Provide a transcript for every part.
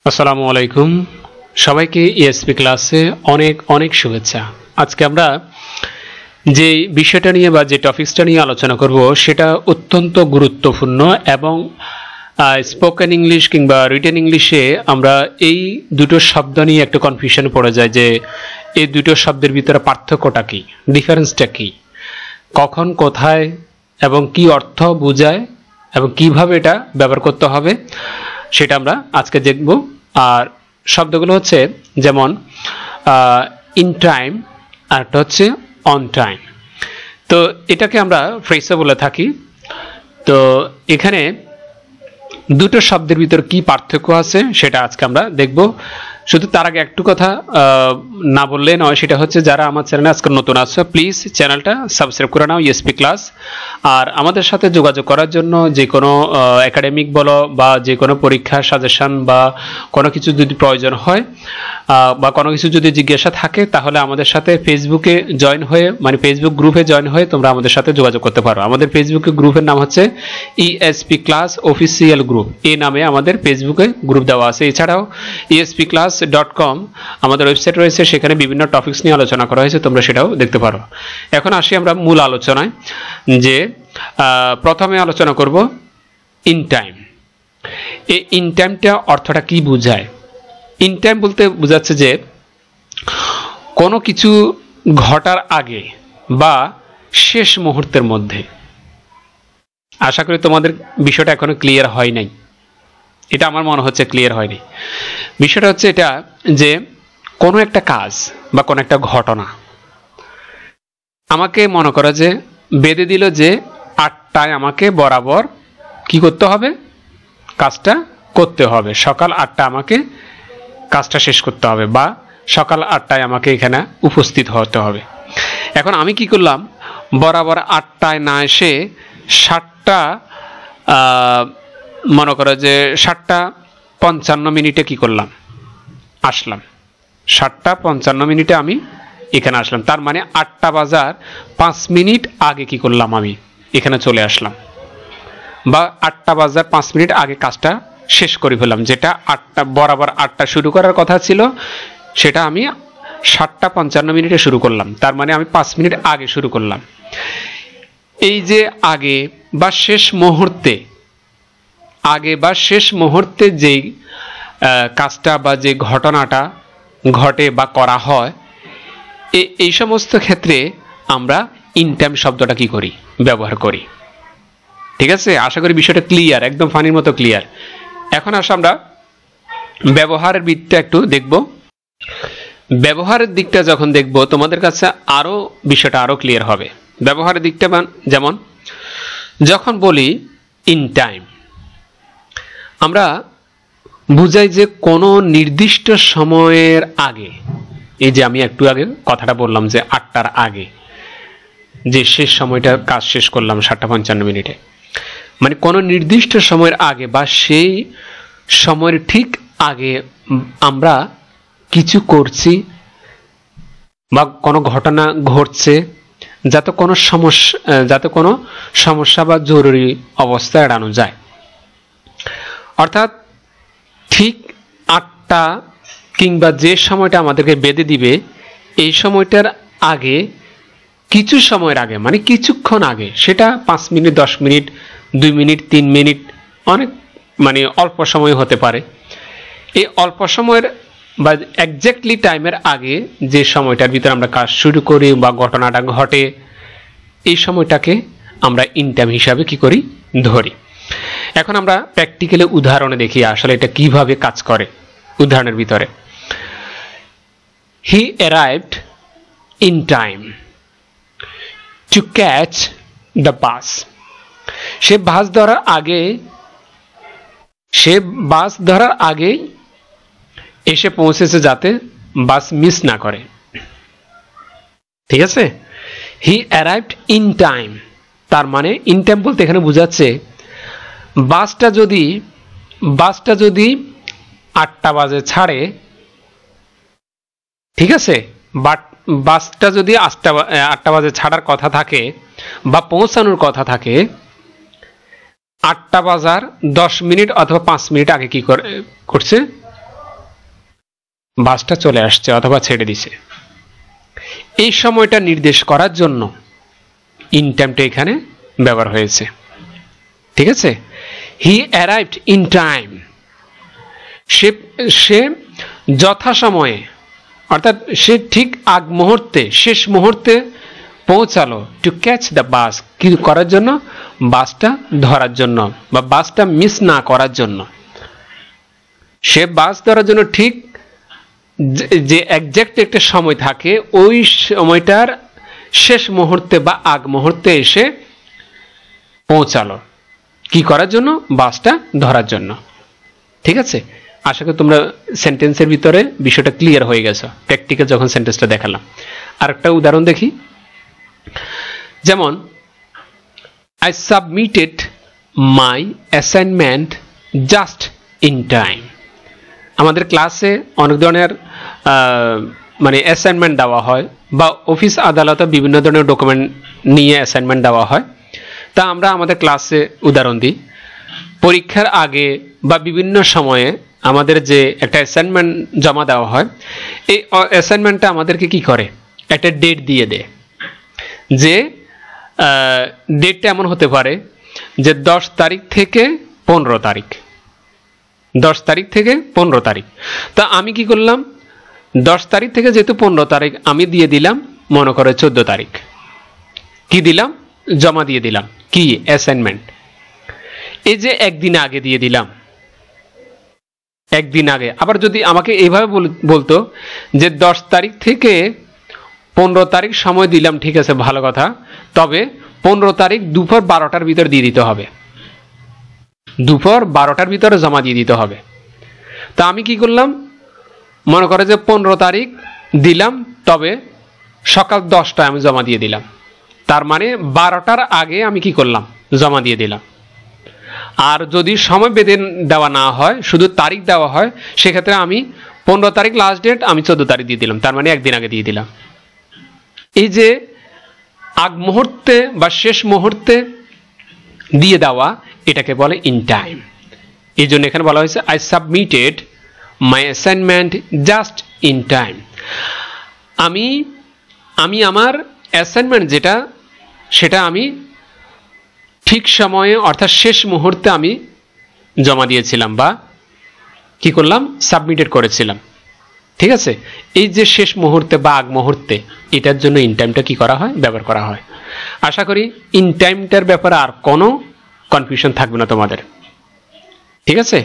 আসসালামু আলাইকুম সবাইকে ইএসপি ক্লাসে অনেক অনেক শুভেচ্ছা। আজকে আমরা যে বিষয়টা নিয়ে বা যে টপিকসটা নিয়ে আলোচনা করব সেটা অত্যন্ত গুরুত্বপূর্ণ এবং স্পোকেন ইংলিশ কিংবা রিটেন ইংলিশে আমরা এই দুটো শব্দ নিয়ে একটা কনফিউশনে পড়ে যায় যে এই দুটো শব্দের ভিতরে পার্থক্যটা কি, ডিফারেন্সটা কি, কখন কোথায় এবং কি অর্থ বোঝায় এবং কিভাবে এটা ব্যবহার করতে হবে সেটা আমরা আজকে দেখব। আর শব্দগুলো হচ্ছে যেমন ইন টাইম আর একটা হচ্ছে অন টাইম। তো এটাকে আমরা ফ্রেজও বলে থাকি। তো এখানে দুটো শব্দের ভিতর কি পার্থক্য আছে সেটা আজকে আমরা দেখব। শুধু তার আগে একটু কথা না বললে নয়, সেটা হচ্ছে যারা আমার চ্যানেলে আজকে নতুন আছে প্লিজ চ্যানেলটা সাবস্ক্রাইব করে নাও ইএসপি ক্লাস। আর আমাদের সাথে যোগাযোগ করার জন্য যে কোনো একাডেমিক বলো বা যে কোনো পরীক্ষা সাজেশন বা কোনো কিছু যদি প্রয়োজন হয় বা কোনো কিছু যদি জিজ্ঞাসা থাকে তাহলে আমাদের সাথে ফেসবুকে জয়েন হয়ে মানে ফেসবুক গ্রুপে জয়েন হয়ে তোমরা আমাদের সাথে যোগাযোগ করতে পারো। আমাদের ফেসবুকে গ্রুপের নাম হচ্ছে ইএসপি ক্লাস অফিসিয়াল গ্রুপ, এই নামে আমাদের ফেসবুকে গ্রুপ দেওয়া আছে। এছাড়াও espclass.com আমাদের ওয়েবসাইট রয়েছে, সেখানে বিভিন্ন টপিকস নিয়ে আলোচনা করা হয়েছে, তোমরা সেটাও দেখতে পারো। এখন আসি আমরা মূল আলোচনায়, যে প্রথমে আলোচনা করব ইন টাইম। এই ইন টাইমটা অর্থটা কি বোঝায়? ইন টাইম বলতে বোঝাচ্ছে যে কোনো কিছু ঘটার আগে বা শেষ মুহূর্তের মধ্যে। আশা করি তোমাদের বিষয়টা এখনো ক্লিয়ার হয় নাই, এটা আমার মনে হচ্ছে ক্লিয়ার হয়নি। বিষয়টা হচ্ছে এটা যে কোনো একটা কাজ বা কোনো একটা ঘটনা আমাকে মনে করো যে বেঁধে দিল যে 8টায় আমাকে বরাবর কি করতে হবে, কাজটা করতে হবে, সকাল 8টা আমাকে কাজটা শেষ করতে হবে বা সকাল 8টায় আমাকে এখানে উপস্থিত হতে হবে। এখন আমি কি করলাম, বরাবর 8টায় না এসে 7টা মনে করো যে 7:55 কি করলাম, আসলাম। 7:55 আমি এখানে আসলাম, তার মানে 8টা বাজার 5 মিনিট আগে কি করলাম, আমি এখানে চলে আসলাম বা 8টা বাজার 5 মিনিট আগে কাজটা শেষ করে ফেললাম। যেটা 8টা বরাবর 8টা শুরু করার কথা ছিল সেটা আমি 7:55 শুরু করলাম, তার মানে আমি 5 মিনিট আগে শুরু করলাম। এই যে আগে বা শেষ মুহূর্তে, আগে বা শেষ মুহূর্তে যেই কাজটা বা যে ঘটনাটা ঘটে বা করা হয়, এই সমস্ত ক্ষেত্রে আমরা ইন টাইম শব্দটা কি করি, ব্যবহার করি। ঠিক আছে, আশা করি বিষয়টা ক্লিয়ার, একদম ফানির মতো ক্লিয়ার। এখন আসলে আমরা ব্যবহারের দিকটা একটু দেখব। ব্যবহারের দিকটা যখন দেখব তোমাদের কাছে আরো বিষয়টা আরো ক্লিয়ার হবে। ব্যবহারের দিকটা যেমন যখন বলি ইন টাইম, আমরা বুঝাই যে কোনো নির্দিষ্ট সময়ের আগে। এই যে আমি একটু আগে কথাটা বললাম যে 8টার আগে যে শেষ সময়টা কাজ শেষ করলাম 7:55, মানে কোনো নির্দিষ্ট সময়ের আগে বা সেই সময়ের ঠিক আগে আমরা কিছু করছি বা কোনো ঘটনা ঘটছে যাতে কোনো সমস্যা বা জরুরি অবস্থা এড়ানো যায়। অর্থাৎ ঠিক 8টা কিংবা যে সময়টা আমাদেরকে বেঁধে দিবে এই সময়টার আগে, কিছু সময়ের আগে মানে কিছুক্ষণ আগে, সেটা 5 মিনিট, 10 মিনিট, 2 মিনিট, 3 মিনিট, অনেক মানে অল্প সময় হতে পারে। এই অল্প সময়ের বা এক্স্যাক্টলি টাইমের আগে যে সময়টার ভিতরে আমরা কাজ শুরু করি বা ঘটনাটা ঘটে, এই সময়টাকে আমরা ইন টাইম হিসাবে কি করি, ধরি। এখন আমরা প্র্যাকটিক্যালি উদাহরণে দেখি আসলে এটা কিভাবে কাজ করে। উদাহরণের ভিতরে he arrived in time to catch the bus. সে বাস ধরার আগে এসে পৌঁছেছে যাতে বাস মিস না করে। ঠিক আছে, হি অ্যারাইভড ইন টাইম, তার মানে ইন টাইম বলতে এখানে বোঝাচ্ছে বাসটা যদি 8টা বাজে ছাড়ে, ঠিক আছে, বাট বাসটা যদি 8টা বাজে ছাড়ার কথা থাকে বা পৌঁছানোর কথা থাকে, 8টা বাজার 10 মিনিট অথবা 5 মিনিট আগে কি করছে, বাসটা চলে আসছে অথবা ছেড়ে দিছে। এই সময়টা নির্দেশ করার জন্য ইন টাইমটা এখানে ব্যবহার হয়েছে। ঠিক আছে, হি অ্যারাইভড ইন টাইম, সে যথাসময়ে, অর্থাৎ সে ঠিক আগ মুহূর্তে, শেষ মুহূর্তে পৌঁছালো, টু ক্যাচ দ্য বাস, কি করার জন্য? বাসটা ধরার জন্য বা বাসটা মিস না করার জন্য। সে বাস ধরার জন্য ঠিক যে একজ্যাক্ট একটা সময় থাকে, ওই সময়টার শেষ মুহূর্তে বা আগ মুহূর্তে এসে পৌঁছালো, কি করার জন্য? বাসটা ধরার জন্য। ঠিক আছে, আশা করি তোমরা সেন্টেন্সের ভিতরে বিষয়টা ক্লিয়ার হয়ে গেছে প্র্যাকটিক্যাল যখন সেন্টেন্সটা দেখালাম। আরেকটা উদাহরণ দেখি, যেমন I submitted my assignment just in time. আমাদের ক্লাসে অনেক ধরনের মানে অ্যাসাইনমেন্ট দেওয়া হয় বা অফিস আদালতে বিভিন্ন ধরনের ডকুমেন্ট নিয়ে অ্যাসাইনমেন্ট দেওয়া হয়। তা আমরা আমাদের ক্লাসে উদাহরণ দিই, পরীক্ষার আগে বা বিভিন্ন সময়ে আমাদের যে একটা অ্যাসাইনমেন্ট জমা দেওয়া হয়, এই অ্যাসাইনমেন্টটা আমাদেরকে কি করে? একটা ডেট দিয়ে দেয়, যে ডেটটা এমন হতে পারে যে 10 তারিখ থেকে 15 তারিখ, 10 তারিখ থেকে 15 তারিখ। তা আমি কি করলাম? 10 তারিখ থেকে যেহেতু 15 তারিখ, আমি দিয়ে দিলাম মনে করে 14 তারিখ। কি দিলাম? জমা দিয়ে দিলাম। কি? অ্যাসাইনমেন্ট। এই যে একদিন আগে দিয়ে দিলাম, একদিন আগে। আবার যদি আমাকে এইভাবে বলতো যে 10 তারিখ থেকে 15 তারিখ সময় দিলাম, ঠিক আছে, ভালো কথা, তবে 15 তারিখ দুপুর 12টার ভিতর দিয়ে দিতে হবে, দুপুর 12টার ভিতরে জমা দিয়ে দিতে হবে। তা আমি কি করলাম? মনে করে যে 15 তারিখ দিলাম, তবে সকাল 10টায় আমি জমা দিয়ে দিলাম। তার মানে 12টার আগে আমি কি করলাম? জমা দিয়ে দিলাম। আর যদি সময় বেঁধে দেওয়া না হয়, শুধু তারিখ দেওয়া হয়, সেক্ষেত্রে আমি 15 তারিখ লাস্ট ডেট, আমি 14 তারিখ দিয়ে দিলাম, তার মানে একদিন আগে দিয়ে দিলাম। এই যে আগ মুহূর্তে বা শেষ মুহূর্তে দিয়ে দেওয়া, এটাকে বলে ইন টাইম। এই জন্য এখানে বলা হয়েছে I submitted my assignment just in time. আমি আমার অ্যাসাইনমেন্ট যেটা, সেটা আমি ঠিক সময়ে অর্থাৎ শেষ মুহূর্তে আমি জমা দিয়েছিলাম বা কি করলাম? সাবমিটেড করেছিলাম। ঠিক আছে, এই যে শেষ মুহূর্তে বা আগ মুহূর্তে, এটার জন্য ইন টাইমটা কি করা হয়? ব্যবহার করা হয়। আশা করি ইন টাইমটার ব্যাপারে আর কোনো কনফিউশন থাকবে না তোমাদের। ঠিক আছে,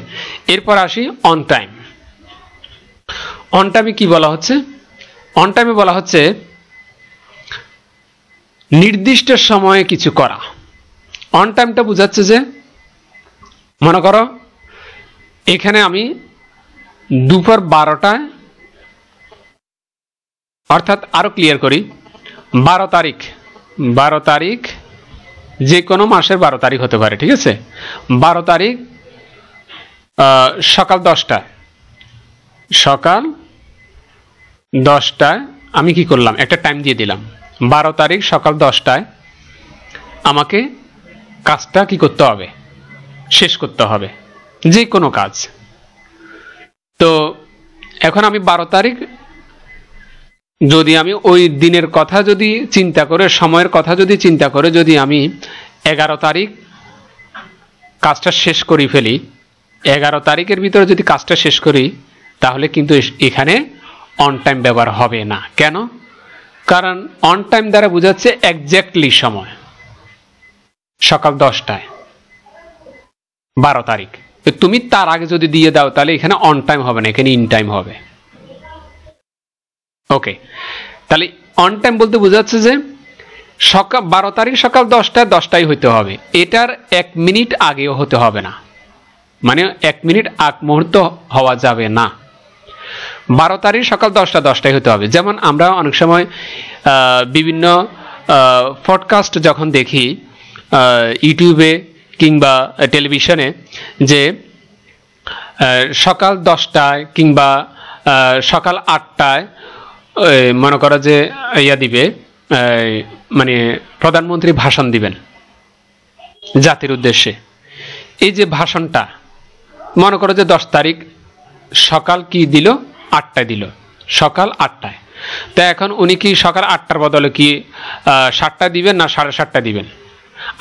এরপর আসি অন টাইম। অন টাইমে কি বলা হচ্ছে? অন টাইমে বলা হচ্ছে নির্দিষ্ট সময়ে কিছু করা। অন টাইমটা বোঝাচ্ছে যে, মনে করো এখানে আমি দুপুর 12টায়, অর্থাৎ আরো ক্লিয়ার করি, 12 তারিখ যে কোনো মাসের 12 তারিখ হতে পারে। ঠিক আছে, 12 তারিখ সকাল 10টায়, সকাল 10টায় আমি কি করলাম? একটা টাইম দিয়ে দিলাম, 12 তারিখ সকাল 10টায় আমাকে কাজটা কি করতে হবে? শেষ করতে হবে, যে কোনো কাজ। তো এখন আমি 12 তারিখ, যদি আমি ওই দিনের কথা যদি চিন্তা করে, সময়ের কথা যদি চিন্তা করে, যদি আমি 11 তারিখ কাজটা শেষ করি ফেলি, 11 তারিখের ভিতরে যদি কাজটা শেষ করি, তাহলে কিন্তু এখানে অন টাইম ব্যবহার হবে না। কেন? কারণ অন টাইম দ্বারা বোঝাচ্ছে এক্স্যাক্টলি সময়, সকাল 10টায় 12 তারিখ। তুমি তার আগে যদি দিয়ে দাও, তাহলে এখানে অন টাইম হবে না, এখানে ইন টাইম হবে। ওকে, তাহলে অন টাইম বলতে বোঝাচ্ছে যে সকাল 12 তারিখ সকাল 10টায় হইতে হবে, এটার 1 মিনিট আগেও হতে হবে না, মানে 1 মিনিট আগ মুহূর্ত হওয়া যাবে না। 12 তারিখ সকাল 10টায় হতে হবে। যেমন আমরা অনেক সময় বিভিন্ন পডকাস্ট যখন দেখি ইউটিউবে কিংবা টেলিভিশনে, যে সকাল 10টায় কিংবা সকাল 8টায় মনে করো যে ইয়া দিবে, মানে প্রধানমন্ত্রী ভাষণ দিবেন জাতির উদ্দেশ্যে। এই যে ভাষণটা, মনে করো যে 10 তারিখ সকাল কি দিল? 8টায় দিল, সকাল 8টায়। তো এখন উনি কি সকাল 8টার বদলে কি 7টায় দিবেন না 7:30টায় দিবেন?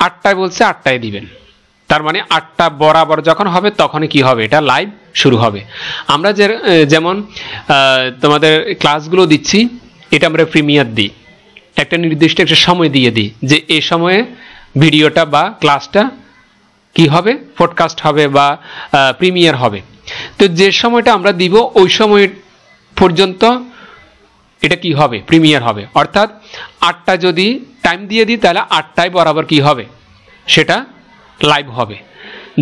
8টায় বলছে, 8টায় দিবেন। তার মানে 8টা বরাবর যখন হবে তখনই কি হবে, এটা লাইভ শুরু হবে। আমরা যেমন তোমাদের ক্লাসগুলো দিচ্ছি, এটা আমরা প্রিমিয়ার দিই, একটা নির্দিষ্ট একটা সময় দিয়ে দিই যে এই সময়ে ভিডিওটা বা ক্লাসটা কি হবে, পডকাস্ট হবে বা প্রিমিয়ার হবে। তো যে সময়টা আমরা দিব ওই সময় পর্যন্ত এটা কি হবে, প্রিমিয়ার হবে। অর্থাৎ 8টা যদি টাইম দিয়ে দিই তাহলে 8টায় বরাবর কি হবে, সেটা লাইভ হবে।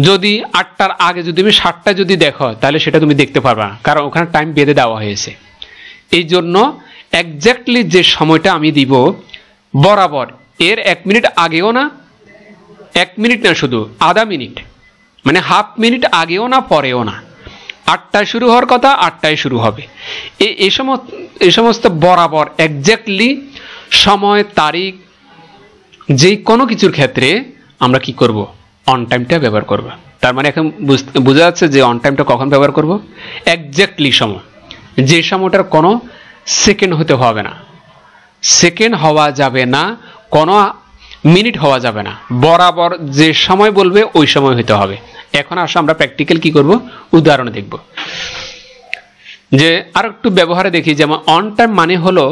যদি 8টার আগে যদি তুমি 7টা যদি দেখো তাহলে সেটা তুমি দেখতে পারবে না, কারণ ওখানে টাইম বেঁধে দেওয়া হয়েছে। এই জন্য এক্স্যাক্টলি যে সময়টা আমি দিব বরাবর এর 1 মিনিট আগেও না, 1 মিনিট না, শুধু আধা মিনিট, মানে হাফ মিনিট আগেও না পরেও না। 8টায় শুরু হওয়ার কথা 8টায় শুরু হবে। এই সমস্ত বরাবর এক্স্যাক্টলি সময়, তারিখ, যে কোনো কিছুর ক্ষেত্রে আমরা কি করব, অন টাইমটা ব্যবহার করব। তার মানে এখন বোঝা যাচ্ছে যে অন টাইমটা কখন ব্যবহার করব, এক্স্যাক্টলি সময়, যে সময়টার কোনো সেকেন্ড হতে হবে না, সেকেন্ড হওয়া যাবে না, কোনো মিনিট হওয়া যাবে না, বরাবর যে সময় বলবে ওই সময় হতে হবে। এখন আসো আমরা প্র্যাকটিক্যাল কি করব, উদাহরণ দেখব। যে আর একটু ব্যবহারে দেখি, যেমন অন টাইম মানে হলো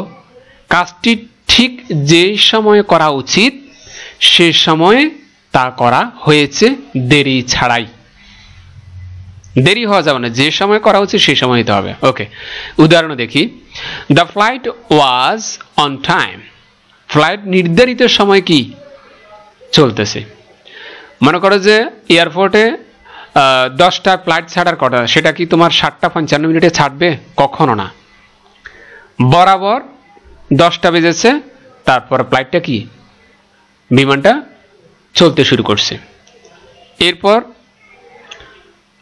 কাজটি ঠিক যে সময়ে করা উচিত সে সময়ে তা করা হয়েছে, দেরি ছাড়াই। দেরি হওয়া যাবে না, যে সময় করা উচিত সেই সময় হতে হবে। ওকে, উদাহরণ দেখি। The flight was on time. Flight নির্ধারিত সময় কি চলতেছে। মনে করো যে এয়ারপোর্টে 10টা ফ্লাইট ছাড়ার কথা, সেটা কি তোমার 7:55 ছাড়বে? কখনো না। বরাবর 10টা বেজেছে, তারপর ফ্লাইটটা কি, বিমানটা চলতে শুরু করছে। এরপর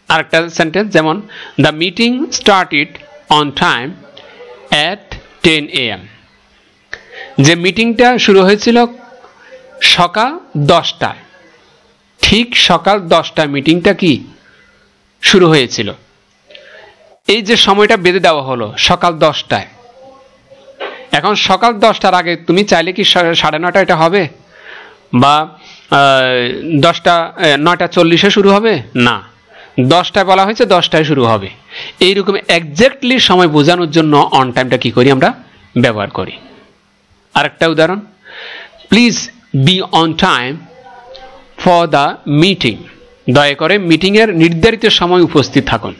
আরেকটা সেন্টেন্স, যেমন the meeting started on time at 10 AM। যে মিটিংটা শুরু হয়েছিল সকাল 10টায়, ঠিক সকাল 10টায় মিটিংটা কি শুরু হয়েছিল। এই যে সময়টা বেঁধে দেওয়া হলো সকাল 10টায়। এখন সকাল 10টার আগে তুমি চাইলে কি 9:30 এটা হবে, বা 9:40 শুরু হবে না, 10টায় বলা হয়েছে 10টায় শুরু হবে। এইরকম এক্স্যাক্টলি সময় বোঝানোর জন্য অন টাইমটা কি করি, আমরা ব্যবহার করি। আরেকটা উদাহরণ, please be on time for the meeting. দয়া করে মিটিংয়ের নির্ধারিত সময় উপস্থিত থাকুন।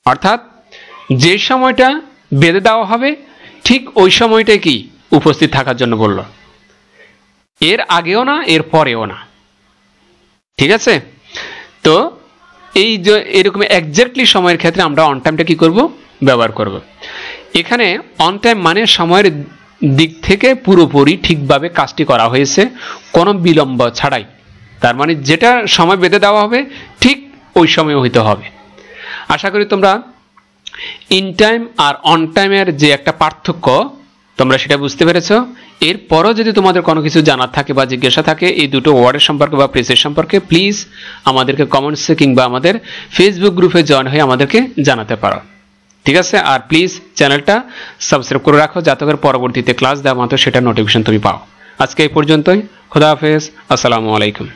অর্থাৎ যে সময়টা বেঁধে দেওয়া হবে ঠিক ওই সময়টাই কি উপস্থিত থাকার জন্য বলল, এর আগেও না এর পরেও না। ঠিক আছে? তো এই যে এরকম এক্স্যাক্টলি সময়ের ক্ষেত্রে আমরা অন টাইমটা কি করব, ব্যবহার করব। এখানে অন টাইম মানে সময়ের দিক থেকে পুরোপুরি ঠিকভাবে কাজটি করা হয়েছে, কোনো বিলম্ব ছাড়াই। তার মানে যেটা সময় বেঁধে দেওয়া হবে ঠিক ওই সময় হইতে হবে। আশা করি তোমরা ইন টাইম আর অন টাইমের যে একটা পার্থক্য তোমরা সেটা বুঝতে পেরেছো। এরপরও যদি তোমাদের কোনো কিছু জানার থাকে বা জিজ্ঞাসা থাকে এই দুটো ওয়ার্ডের সম্পর্কে বা প্রেসের সম্পর্কে, প্লিজ আমাদেরকে কমেন্টসে কিংবা আমাদের ফেসবুক গ্রুপে জয়েন হয়ে আমাদেরকে জানাতে পারো। ঠিক আছে? আর প্লিজ চ্যানেলটা সাবস্ক্রাইব করে রাখো, যাতে করে পরবর্তীতে ক্লাস দেওয়া মাত্র সেটা নোটিফিকেশন তুমি পাও। আজকে এই পর্যন্তই। খোদা হাফেজ। আসসালামু আলাইকুম।